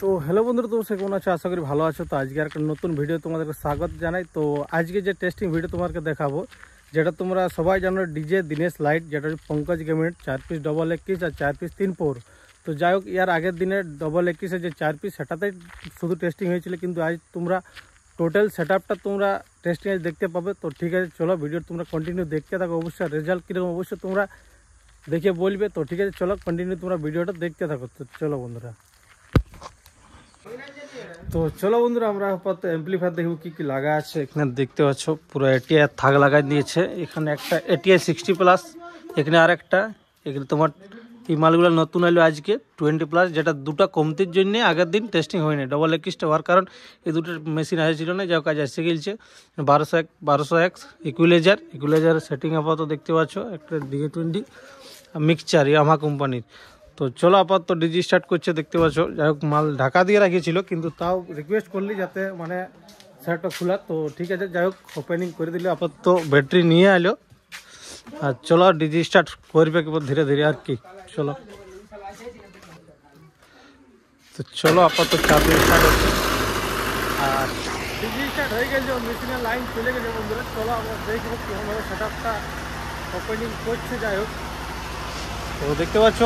তো হ্যালো বন্ধুরা, তো সে কেমন আছো? আশা করি ভালো আছো। তো আজকে একটা নতুন ভিডিও তোমাদেরকে স্বাগত জানাই। তো আজকে যে টেস্টিং ভিডিও তোমাদেরকে দেখাবো, যেটা তোমরা সবাই জানো, ডিজে দিনেশ লাইট, যেটা পঙ্কজ গেমিনেট 4 পিস ডবল 21 আর 4 পিস 3 পোর। তো যাই হোক, ইয়ার আগের দিনে ডবল 21-এর যে 4 পিস সেটাতেই শুধু টেস্টিং হয়েছিল, কিন্তু আজ তোমরা টোটাল সেট আপটা তোমরা টেস্টিং আজ দেখতে পাবে। তো ঠিক আছে, চলো ভিডিও তোমরা কন্টিনিউ দেখতে থাকো। অবশ্যই রেজাল্ট কীরকম অবশ্যই তোমরা দেখে বলবে। তো ঠিক আছে, চলো কন্টিনিউ তোমরা ভিডিওটা দেখতে থাকো। তো চলো বন্ধুরা, তো চলো বন্ধুরা, আমরা আপাতত অ্যাম্পলিফায়ার দেখব কি কি লাগা আছে। এখানে দেখতে পাচ্ছ পুরো এটিআই থাক লাগাই দিয়েছে। এখানে একটা এটিআই 60+, এখানে আর একটা, এখানে তোমার এই মালগুলো নতুন এলো আজকে 20+, যেটা দুটো কমতির জন্য আগের দিন টেস্টিং হয়নি। ডবল 21টা হওয়ার কারণ এই দুটো মেশিন আসছিল না, যা কাজ এসে গেছে। 1200X ইকুইলাইজার সেটিং আপাতত দেখতে পাচ্ছ, একটা DA20 মিক্সচার ইয়ামাহা কোম্পানির। তো চলো আপাতত ডিজি স্টার্ট করছে, দেখতে পাচ্ছ। যাই হোক, মাল ঢাকা দিয়ে রাখিয়েছিল, কিন্তু তাও রিকোয়েস্ট করলি যাতে মানে শার্টটা খোলা। তো ঠিক আছে, যাই হোক ওপেনিং করে দিলে। আপাতত ব্যাটারি নিয়ে এলো, আর চলো ডিজি স্টার্ট করবে ধীরে ধীরে আর কি। চলো, তো চলো আপাতত চার্জ স্টার্ট হচ্ছে, আর ডিজি স্টার্ট হয়ে গেছে, মেশিনের লাইন চলে গেছে বন্ধুরা। চলো আমরা দেখবো কেমনভাবে সেট আপটা ওপেনিং করছে। যাই হোক, তো দেখতে পাচ্ছ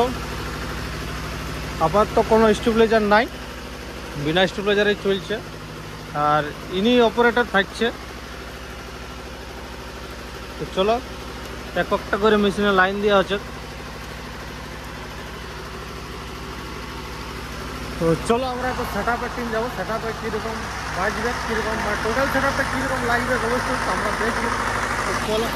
আপাতত কোনো স্টেবিলাইজার নাই, বিনা স্টেবিলাইজারে চলছে, আর ইনি অপারেটর থাকছে। তো চলো এক একটা করে মেশিনে লাইন দেওয়া হচ্ছে। তো চলো আমরা একটা সেট আপের টিম যাবো। সেট আপে কীরকম বাজবে, কীরকম মানে টোটাল সেট আপটা কীরকম লাগবে অবশ্যই আমরা দেখবো। তো চলো,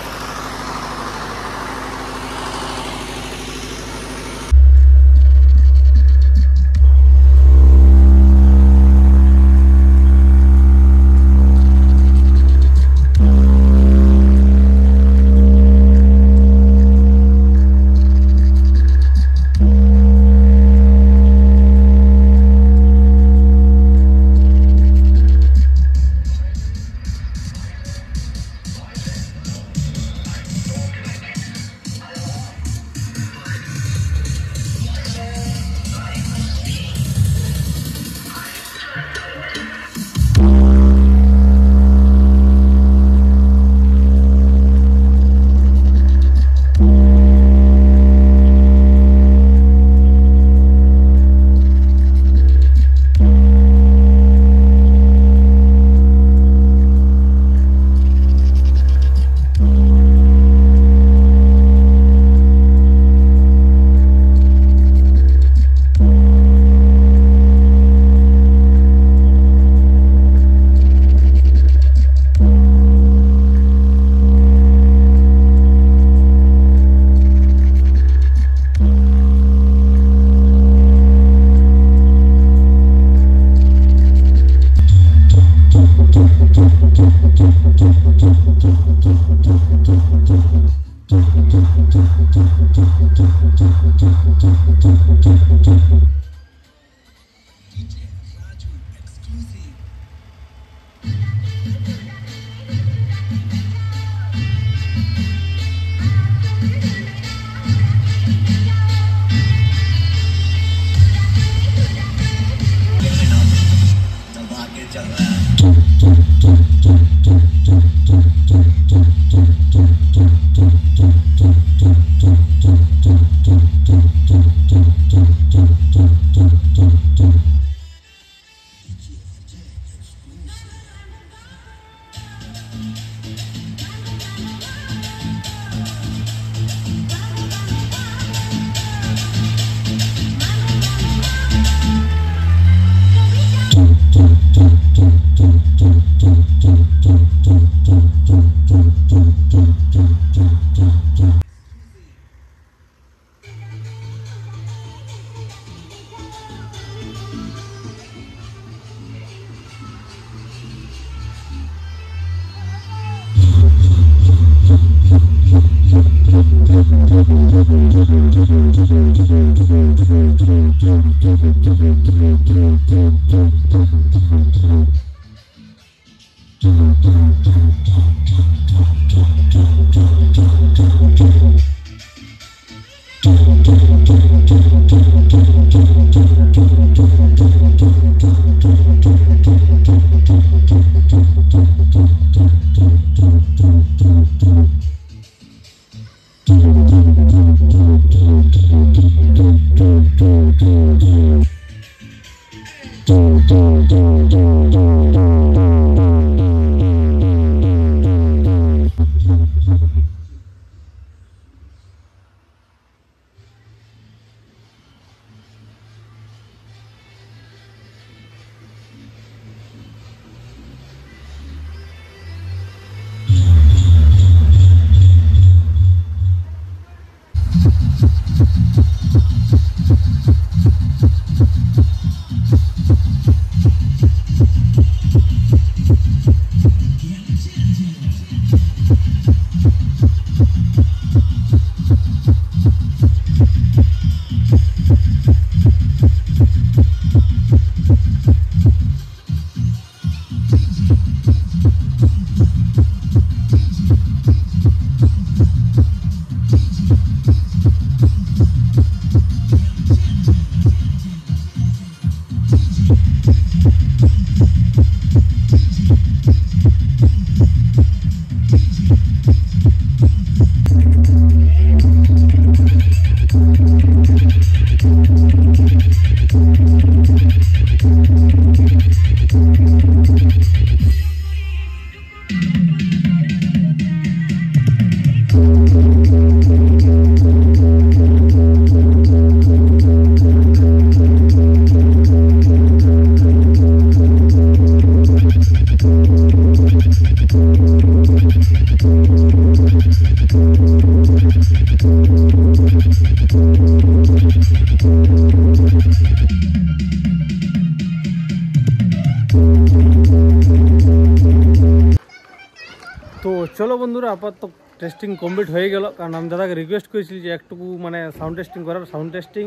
তো চলো বন্ধুরা, আপাতত টেস্টিং কমপ্লিট হয়ে গেল। কারণ আমি দাদাকে রিকোয়েস্ট করেছিলি যে একটুকু মানে সাউন্ড টেস্টিং করার। সাউন্ড টেস্টিং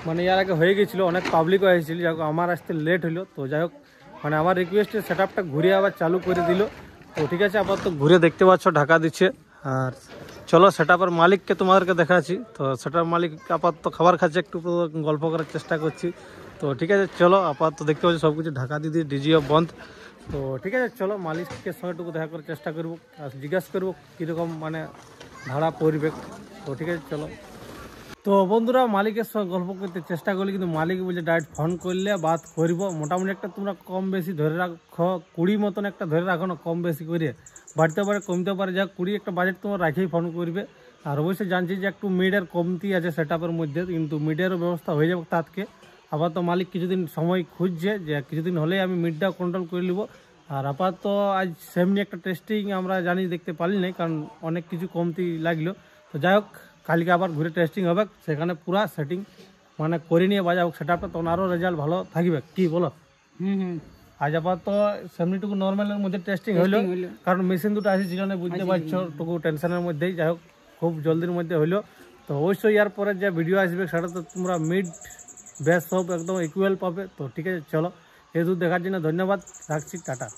মানে এর আগে হয়ে গেছিলো, অনেক পাবলিকও এসেছিল, যাই হোক আমার আসতে লেট হলো। তো যাই হোক মানে আমার রিকোয়েস্টে সেট আপটা ঘুরে আবার চালু করে দিল। তো ঠিক আছে, আপাতত ঘুরে দেখতে পাচ্ছ ঢাকা দিচ্ছে। আর চলো সেট আপের মালিককে তোমাদেরকে দেখাচ্ছি। তো সেটার মালিক আপাতত খাবার খাচ্ছে, একটু গল্প করার চেষ্টা করছি। তো ঠিক আছে চলো, আপাতত দেখতে পাচ্ছি সব কিছু ঢাকা দিয়ে দিয়ে ডিজিও বন্ধ। তো ঠিক আছে চলো, মালিকের সঙ্গে একটু দেখা করার চেষ্টা করবো আর জিজ্ঞাসা করবো কীরকম মানে ভাড়া পড়বে। তো ঠিক আছে চলো। তো বন্ধুরা মালিকের সঙ্গে গল্প করতে চেষ্টা করলি, কিন্তু মালিক বলছে ডাইরেক্ট ফোন করলে বাদ করব। মোটামুটি একটা তোমরা কম বেশি ধরে রাখো, 20 মতন একটা ধরে রাখো না, কম বেশি করে বাড়তে পারে কমতে পারে, যা 20 একটা বাজেট তোমার রাখেই ফোন করবে। আর অবশ্যই জানছি যে একটু মিডের কমতি আছে সেট আপের মধ্যে, কিন্তু মিডেরও ব্যবস্থা হয়ে যাবে তাৎকে। আবার তো মালিক কিছুদিন সময় খুঁজছে, যে কিছুদিন হলেই আমি মিডটা কন্ট্রোল করে নেবো। আর আপাতত আজ সেমনি একটা টেস্টিং আমরা জানি দেখতে পারি নাই, কারণ অনেক কিছু কমতি লাগলো। তো যাই হোক কালকে আবার ঘুরে টেস্টিং হবে, সেখানে পুরা সেটিং মানে করে নিয়ে বাজাবো সেট আপটা, তখন আরও রেজাল্ট ভালো থাকবে। কি বলো? আজ আপাতত সেমনিটুকু নর্মালের মধ্যে টেস্টিং হইলো, কারণ মেশিন দুটো আসেছিল না, বুঝতে পারছো, টুকু টেনশনের মধ্যেই। যাই হোক খুব জলদির মধ্যে হইলো। তো অবশ্যই ইয়ার পরে যে ভিডিও আসবে সেটা তো তোমরা মিড বেস সব একদম ইকুয়াল পাবে। তো ঠিক আছে চলো, এই দূর দেখার জন্য ধন্যবাদ, রাখছি, টাটা।